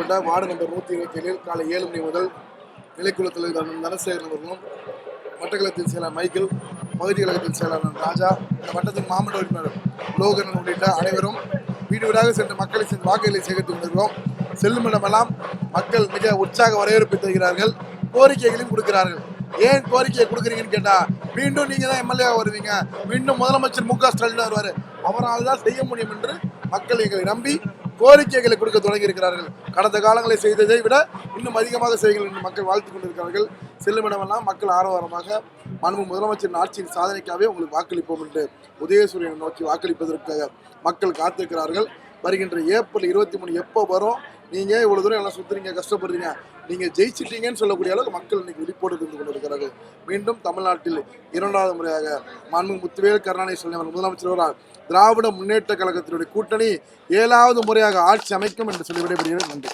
உட்பட்ட ward number 127 காலை 7 மணி முதல் நிலைக்குழு தலைவர் தனசேகரன் அவர்களும், வட்டக்கழகத்தின் செயலாளர் மைக்கேல், பகுதி கழகத்தின் செயலாளர் ராஜா, இந்த வட்டத்தின் மாவட்ட உறுப்பினர் லோகன் உள்ளிட்ட அனைவரும் வீடு வீடாக சென்று மக்களை சென்று வாக்குகளை சேகரித்து கொண்டிருக்கிறோம். செல்லும் இடமெல்லாம் மக்கள் மிக உற்சாக வரவேற்பு தருகிறார்கள், கோரிக்கைகளையும் கொடுக்கிறார்கள். ஏன் கோரிக்கையை கொடுக்குறீங்கன்னு கேட்டா, மீண்டும் நீங்க தான் எம்எல்ஏ வருவீங்க, மீண்டும் முதலமைச்சர் மு.க. ஸ்டாலின் வருவாரு, அவரால் தான் செய்ய முடியும் என்று மக்கள் எங்களை நம்பி கோரிக்கைகளை கொடுக்க தொடங்கி இருக்கிறார்கள். கடந்த காலங்களை செய்ததை விட இன்னும் அதிகமாக செய்யுங்கள் என்று மக்கள் வாழ்த்து கொண்டிருக்கிறார்கள். செல்லுமிடமெல்லாம் மக்கள் ஆரவாரமாக மாண்பு முதலமைச்சரின் ஆட்சியின் சாதனைக்காகவே உங்களுக்கு வாக்களிப்போம் என்று உதயசூரியனை நோக்கி வாக்களிப்பதற்காக மக்கள் காத்திருக்கிறார்கள். வருகின்ற ஏப்ரல் 23 எப்போ வரும், நீங்க இவ்வளவு தூரம் எல்லாம் சுத்துறீங்க, கஷ்டப்படுறீங்க, நீங்க ஜெயிச்சிட்டீங்கன்னு சொல்லக்கூடிய அளவுக்கு மக்கள் இன்னைக்கு விழிப்போடு இருந்து கொண்டிருக்கிறார்கள். மீண்டும் தமிழ்நாட்டில் 2வது முறையாக மாண்பு முத்துவேல் கருணாநிதி முதலமைச்சர் திராவிட முன்னேற்ற கழகத்தினுடைய கூட்டணி 7வது முறையாக ஆட்சி அமைக்கும் என்று சொல்லி விடைபெறுகிறேன். நன்றி.